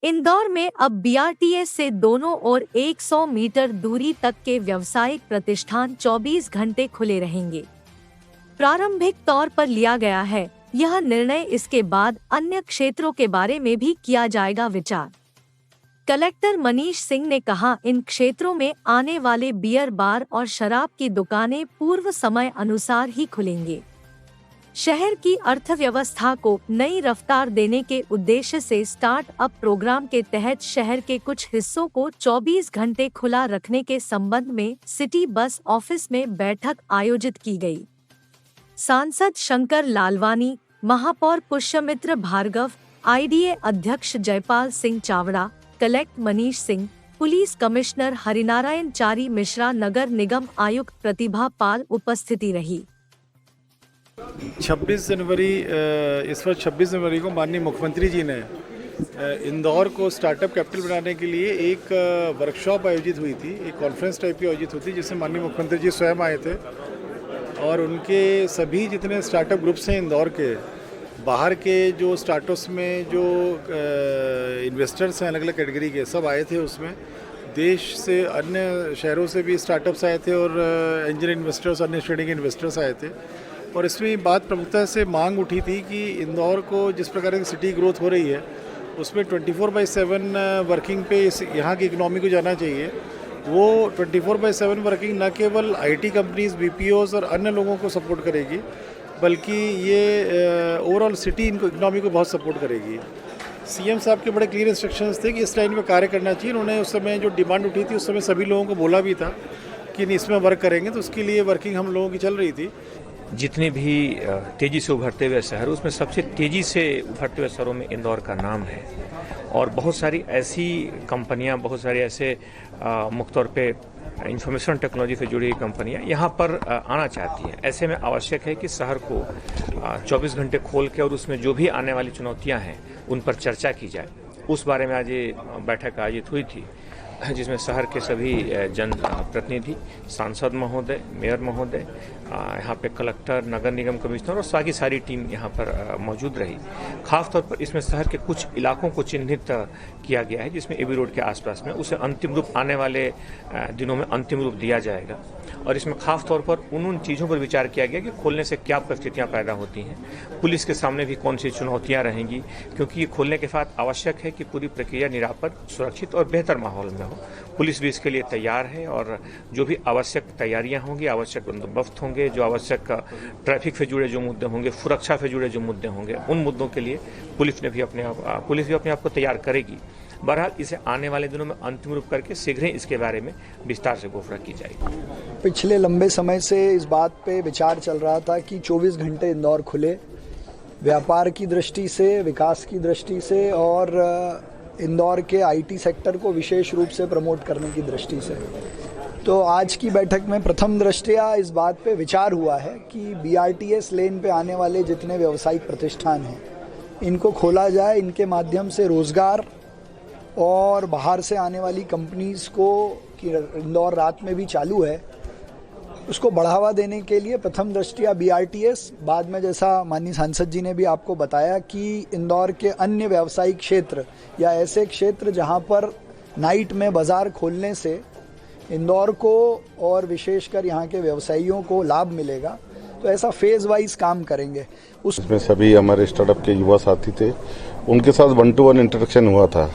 इंदौर में अब बीआरटीएस से दोनों ओर 100 मीटर दूरी तक के व्यावसायिक प्रतिष्ठान 24 घंटे खुले रहेंगे। प्रारंभिक तौर पर लिया गया है यह निर्णय, इसके बाद अन्य क्षेत्रों के बारे में भी किया जाएगा विचार। कलेक्टर मनीष सिंह ने कहा, इन क्षेत्रों में आने वाले बियर बार और शराब की दुकानें पूर्व समय अनुसार ही खुलेंगे। शहर की अर्थव्यवस्था को नई रफ्तार देने के उद्देश्य से स्टार्ट अप प्रोग्राम के तहत शहर के कुछ हिस्सों को 24 घंटे खुला रखने के संबंध में सिटी बस ऑफिस में बैठक आयोजित की गई। सांसद शंकर लालवानी, महापौर पुष्यमित्र भार्गव, आईडीए अध्यक्ष Jaipal Singh Chawda, collector Manish Singh, police commissioner Harinarayan Chari Mishra, नगर निगम आयुक्त प्रतिभा पाल उपस्थिति रही। 26 जनवरी को माननीय मुख्यमंत्री जी ने इंदौर को स्टार्टअप कैपिटल बनाने के लिए एक वर्कशॉप आयोजित हुई थी, एक कॉन्फ्रेंस टाइप की आयोजित हुई थी, जिसमें माननीय मुख्यमंत्री जी स्वयं आए थे और उनके सभी जितने स्टार्टअप ग्रुप्स हैं इंदौर के, बाहर के जो स्टार्टअप्स में जो इन्वेस्टर्स हैं अलग अलग कैटेगरी के, सब आए थे। उसमें देश से अन्य शहरों से भी स्टार्टअप्स आए थे और एंजल इन्वेस्टर्स, अन्य श्रेणी के इन्वेस्टर्स आए थे। और इसमें बात प्रमुखता से मांग उठी थी कि इंदौर को जिस प्रकार की सिटी ग्रोथ हो रही है उसमें 24/7 वर्किंग पे यहाँ की इकोनॉमी को जाना चाहिए। वो 24/7 वर्किंग न केवल आईटी कंपनीज, बीपीओज और अन्य लोगों को सपोर्ट करेगी, बल्कि ये ओवरऑल सिटी इकोनॉमी को बहुत सपोर्ट करेगी। सीएम साहब के बड़े क्लियर इंस्ट्रक्शंस थे कि इस लाइन में कार्य करना चाहिए। उन्होंने उस समय जो डिमांड उठी थी उस समय सभी लोगों को बोला भी था कि इसमें वर्क करेंगे, तो उसके लिए वर्किंग हम लोगों की चल रही थी। जितने भी तेजी से उभरते हुए शहर, उसमें सबसे तेजी से उभरते हुए शहरों में इंदौर का नाम है और बहुत सारी ऐसी कंपनियां, बहुत सारी ऐसे मुख्य तौर पे इंफॉर्मेशन टेक्नोलॉजी से जुड़ी हुई कंपनियां यहाँ पर आना चाहती हैं। ऐसे में आवश्यक है कि शहर को 24 घंटे खोल के और उसमें जो भी आने वाली चुनौतियां हैं उन पर चर्चा की जाए। उस बारे में आज ये बैठक आयोजित हुई थी, जिसमें शहर के सभी जन प्रतिनिधि, सांसद महोदय, मेयर महोदय, यहाँ पे कलेक्टर, नगर निगम कमिश्नर और बाकी सारी टीम यहाँ पर मौजूद रही। खासतौर पर इसमें शहर के कुछ इलाकों को चिन्हित किया गया है, जिसमें एबी रोड के आसपास में उसे अंतिम रूप आने वाले दिनों में अंतिम रूप दिया जाएगा। और इसमें खास तौर पर उन चीज़ों पर विचार किया गया कि खोलने से क्या परिस्थितियाँ पैदा होती हैं, पुलिस के सामने भी कौन सी चुनौतियाँ रहेंगी, क्योंकि ये खोलने के बाद आवश्यक है कि पूरी प्रक्रिया निरापद, सुरक्षित और बेहतर माहौल में हो। पुलिस भी इसके लिए तैयार है और जो भी आवश्यक तैयारियां होंगी, आवश्यक बंदोबस्त होंगे, जो आवश्यक ट्रैफिक से जुड़े जो मुद्दे होंगे, सुरक्षा से जुड़े जो मुद्दे होंगे, उन मुद्दों के लिए पुलिस भी अपने आप को तैयार करेगी। बहरहाल इसे आने वाले दिनों में अंतिम रूप करके शीघ्र ही इसके बारे में विस्तार से घोषणा की जाएगी। पिछले लंबे समय से इस बात पे विचार चल रहा था कि 24 घंटे इंदौर खुले, व्यापार की दृष्टि से, विकास की दृष्टि से और इंदौर के आईटी सेक्टर को विशेष रूप से प्रमोट करने की दृष्टि से। तो आज की बैठक में प्रथम दृष्टया इस बात पे विचार हुआ है कि बीआरटीएस लेन पे आने वाले जितने व्यावसायिक प्रतिष्ठान हैं इनको खोला जाए, इनके माध्यम से रोजगार और बाहर से आने वाली कंपनीज को, कि इंदौर रात में भी चालू है, उसको बढ़ावा देने के लिए प्रथम दृष्टया बीआरटीएस, बाद में जैसा माननीय सांसद जी ने भी आपको बताया कि इंदौर के अन्य व्यावसायिक क्षेत्र या ऐसे क्षेत्र जहां पर नाइट में बाजार खोलने से इंदौर को और विशेषकर यहाँ के व्यवसायियों को लाभ मिलेगा, तो ऐसा फेज वाइज काम करेंगे। उसमें सभी हमारे स्टार्टअप के युवा साथी थे, उनके साथ 1-to-1 इंटरेक्शन हुआ था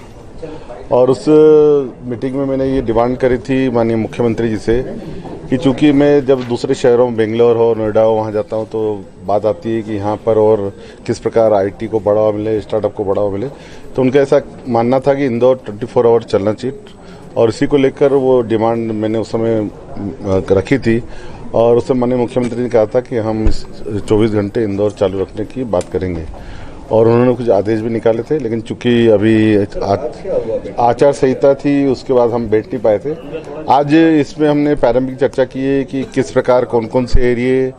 और उस मीटिंग में मैंने ये डिमांड करी थी माननीय मुख्यमंत्री जी से कि चूंकि मैं जब दूसरे शहरों में बेंगलोर हो, नोएडा हो, वहाँ जाता हूँ तो बात आती है कि यहाँ पर और किस प्रकार आईटी को बढ़ावा मिले, स्टार्टअप को बढ़ावा मिले, तो उनका ऐसा मानना था कि इंदौर 24 आवर चलना चाहिए और इसी को लेकर वो डिमांड मैंने उस समय रखी थी और उस समय माननीय मुख्यमंत्री ने कहा था कि हम 24 घंटे इंदौर चालू रखने की बात करेंगे और उन्होंने कुछ आदेश भी निकाले थे, लेकिन चूंकि अभी आचार संहिता थी उसके बाद हम बैठ नहीं पाए थे। आज इसमें हमने प्रारंभिक चर्चा की है कि किस प्रकार कौन कौन से एरिए